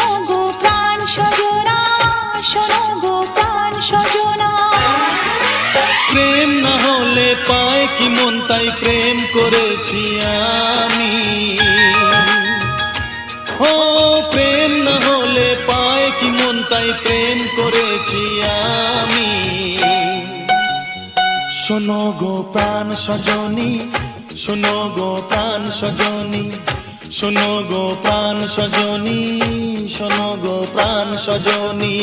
শোনো গো প্রাণ সজনা, শোনো গো প্রাণ সজনা। প্রেম না হলে পায় কি মন, তাই প্রেম করেছি আমি। ও প্রেম না হলে পায় কি মন, তাই প্রেম করেছি আমি। শোনো গো প্রাণ সজনী, শোনো গো প্রাণ সজনী, শোনো গো প্রাণ সজনী, শোনো গো প্রাণ সজনী।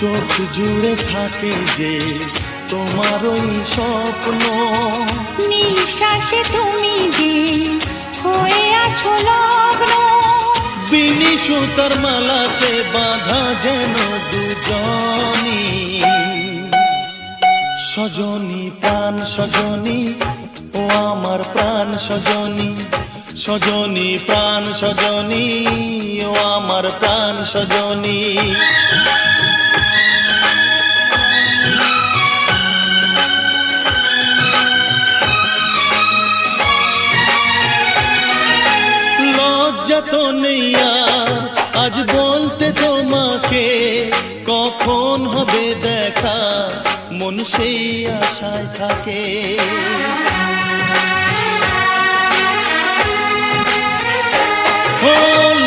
চোখ জুড়ে থাকে যে তোমার ওই স্বপ্ন, নিঃশ্বাসে তুমি যে হয়ে আছো লগ্ন। বিনি সুতার মালাতে বাঁধা যেন দুজনী। সজনী প্রাণ সজনী, ও আমার প্রাণ সজনী, সজনী প্রাণ সজনী, ও আমার প্রাণ সজনী। লজ্জা তো নেই আর আজ বলতে তোমাকে, কখন হবে দেখা মন সেই আশায় থাকে। ও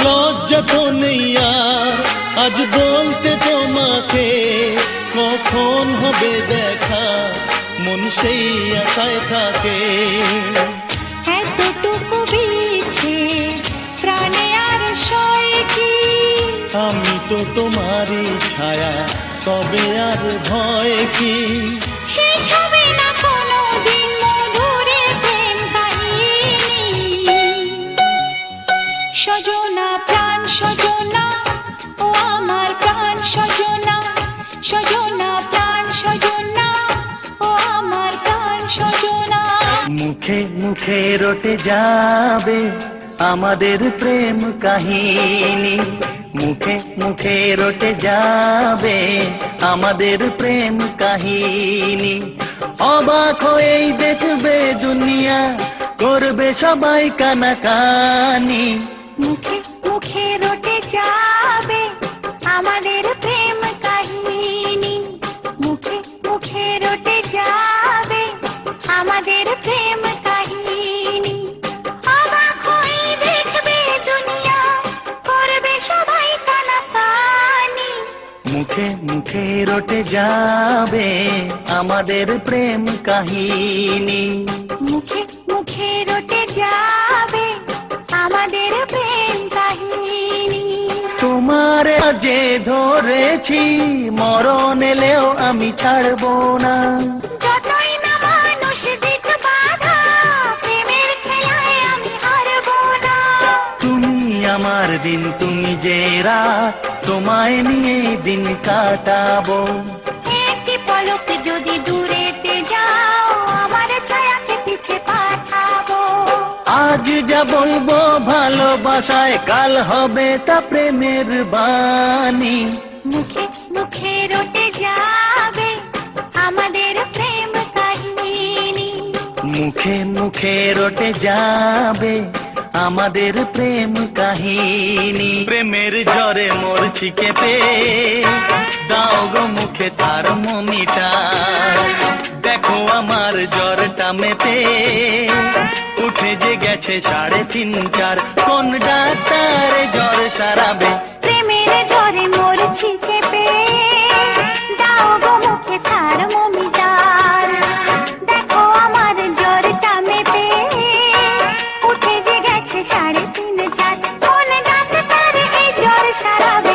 লজ্জা তো নেই আর আজ বলতে তোমাকে, কখন হবে দেখা মন সেই আশায় থাকে। এতটুকু বিছে প্রাণে আর সয় কি, আমি তো তোমারই ছায়া, তবে আর ভয় কি। শেষ হবে না কোনোদিন মধুরে প্রেম কাহিনী। সজনা প্রাণ সজনা, ও আমার প্রাণ সজনা, সজনা প্রাণ সজনা, ও আমার প্রাণ সজনা। মুখে মুখে রটে যাবে আমাদের প্রেম কাহিনী, মুখে মুখে রটে যাবে আমাদের প্রেম কাহিনী। অবাক হয়েই দেখবে দুনিয়া, করবে সবাই কানাকানি। মুখে মুখে রটে যাবে আমাদের প্রেম কাহিনী, মুখে মুখে রটে যাবে আমাদের প্রেম কাহিনী। অবাক হয়ে দেখবে দুনিয়া, করবে সবাই কানাকানি। মুখে মুখে রটে যাবে আমাদের প্রেম কাহিনী, মুখে মুখে রটে যাবে আমাদের প্রেম কাহিনী। তোমার যে ধরেছি মরণ এলেও আমি ছাড়বো না। যতই না মানুষ দিক বাধা, প্রেমের খেলায় আমি হারবো না। তুমি আমার দিন, তুমি যে রাত, তোমায় নিয়ে দিন কাটাবো। একটি পলক যদি দূরেতে যাও, আমার ছায়াকে পিছে পাঠাবো। আজ যা বলবো ভালোবাসায়, কাল হবে তা প্রেমের বাণী। মুখে মুখে রটে যাবে আমাদের প্রেম কাহিনী, মুখে মুখে রটে যাবে আমাদের প্রেম কাহিনী। প্রেমের জ্বরে মরছি কেঁপে, দাও গো মুখে থার্মোমিটার। দেখো আমার জ্বরটা মেপে, উঠে যে গেছে 3.5 4। কোন ডাক্তার জ্বর সারাবে? প্রেমের জ্বরে মরছি কেঁপে, দাও গো মুখে থার্মোমিটার। দেখো আমার জ্বরটা মেপে, উঠে যে গেছে 3.5 4। কোন ডাক্তার এই জ্বর সারাবে?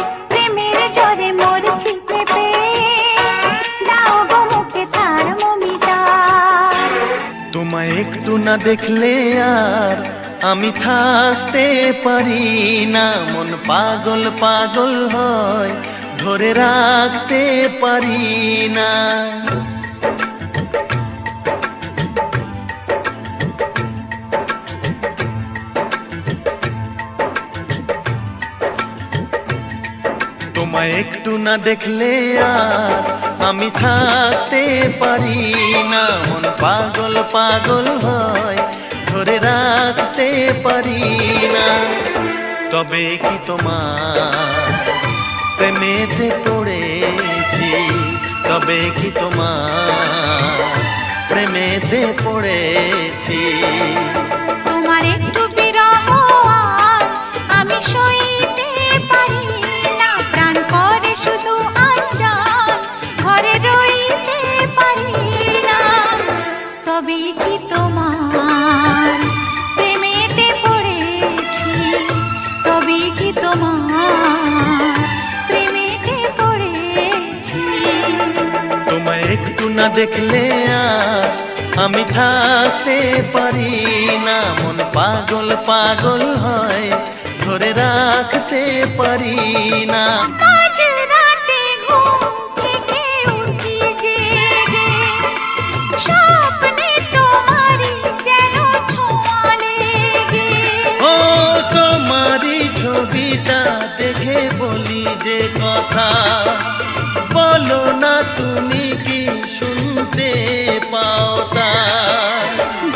না দেখলে আর আমি থাকতে পারি না, মন পাগল পাগল হয়, ধরে রাখতে পারি না। তোমায় একটু না দেখলে আর আমি থাকতে পারি না, মন পাগল পাগল হয়, ধরে রাখতে পারি না। তবে কি তোমার প্রেমেতে পড়েছি, তবে কি তোমার প্রেমেতে পড়েছি। তোমার একটু বিরহ আর আমি সইতে পারি না, প্রাণ করে শুধু আশার ঘরে রইতে পারি না। তবে কি তোমার প্রেমেতে পড়েছি, তবে কি তোমার প্রেমেতে পড়েছি। তোমায় একটু না দেখলে আর আমি থাকতে পারি না, মন পাগল পাগল হয়, ধরে রাখতে পারি না। আজ রাতে ঘুম থেকে উঠি জেগে, স্বপ্নে তোমারই যেন ছোঁয়া লেগে। ও তোমারই ছবিটা দেখে বলি যে কথা, বলো না তুমি কি শুনতে পাও তা।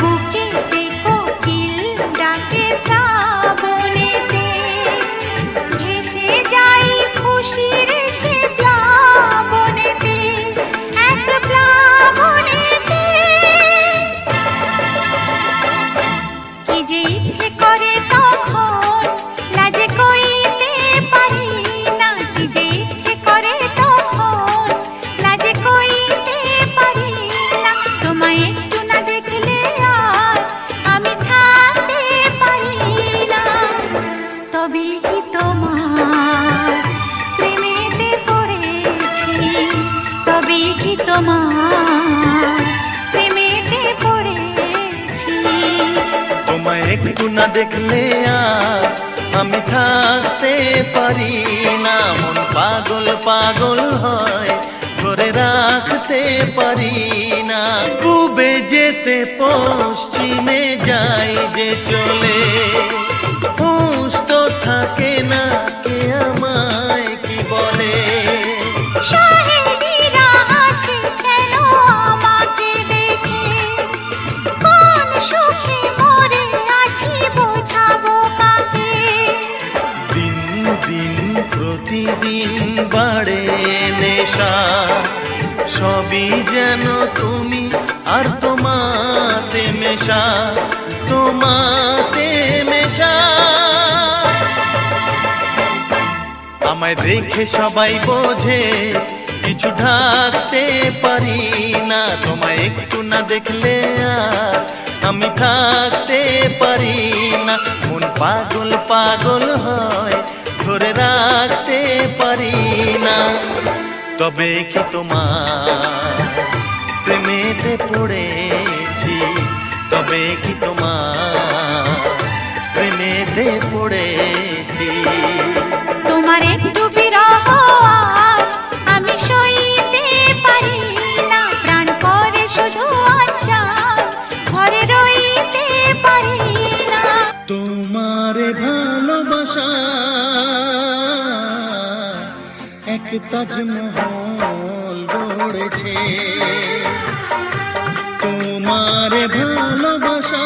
বুকেতে কোকিল ডাকে শ্রাবণেতে, ভেসে যাই খুশির সে প্লাবনেতে, এক প্লাবনেতে। কি যে ইচ্ছে করে তখন লাজে কইতে পারি না, কি যে ইচ্ছে করে তখন লাজে কইতে পারি না। তোমায় একটু না দেখলে আর আমি থাকতে পারি না। তবে কি তোমার প্রেমেতে পড়েছি, তবে কি তোমার প্রেমেতে পড়েছি। তোমায় একটু না দেখলে আর আমি থাকতে পারি না, মন পাগল পাগল হয়, ধরে রাখতে পারি না। পূবে যেতে পশ্চিমে যাই যে চলে, হুঁশ তো থাকে না, কে আমায় কি বলে। শাহেদিরা হাসে কেন আমাকে দেখে, কোন সুখে মরে আছি বোঝাবো কাকে। দিন দিন প্রতিদিন বাড়ে নেশা, সবই যেন তুমি আর তোমাতে মেশা, তোমাতে মেশা। আমায় দেখে সবাই বোঝে কিছু ঢাকতে পারি না, তোমায় একটু না দেখলে আর আমি থাকতে পারি না, মন পাগল পাগল হয়, ধরে রাখতে পারি না। তবে কি তোমার প্রেমেতে পড়েছি, তবে কি তোমার প্রেমেতে পড়েছি। তোমার একটু বিরহ আর আমি সইতে পারি না, প্রাণ করে শুধু আশার ঘরে রইতে পারি না। তোমার ভালোবাসা এক তাজমহল গড়েছে, তোমার ভালোবাসা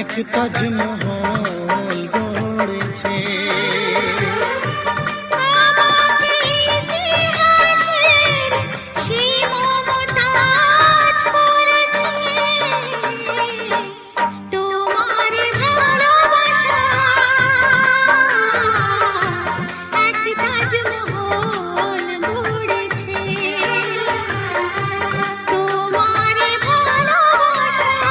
এক তাজমহল গড়েছে। আমাকে ইতিহাসের সেই মমতাজ করেছে, তোমার ভালোবাসা এক তাজমহল গড়েছে। তোমার ভালোবাসা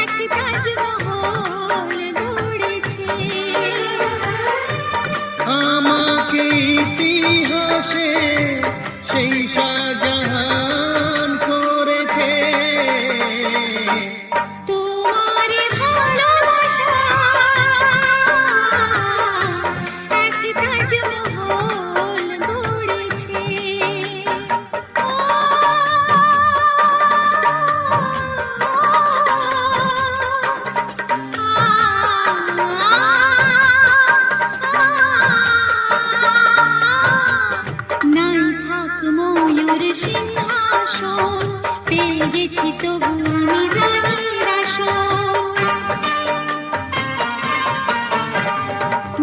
এক তাজমহল গড়েছে। আমাকে ইতিহাসে সেই শাহজাহান তবু আমি জানি রাসন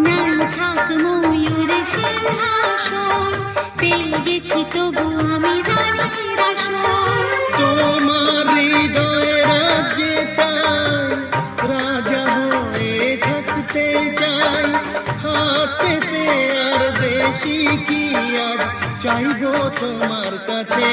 নাই থাক ময়ূর সিংহাসন পেয়ে গেছি তবু আমি জানি রাসন তোমার হৃদয়ে রাজ্যে তাই রাজা হয়ে থাকতে চাই, হাত পেতে আর বেশি কি আজ চাইবো তোমার কাছে।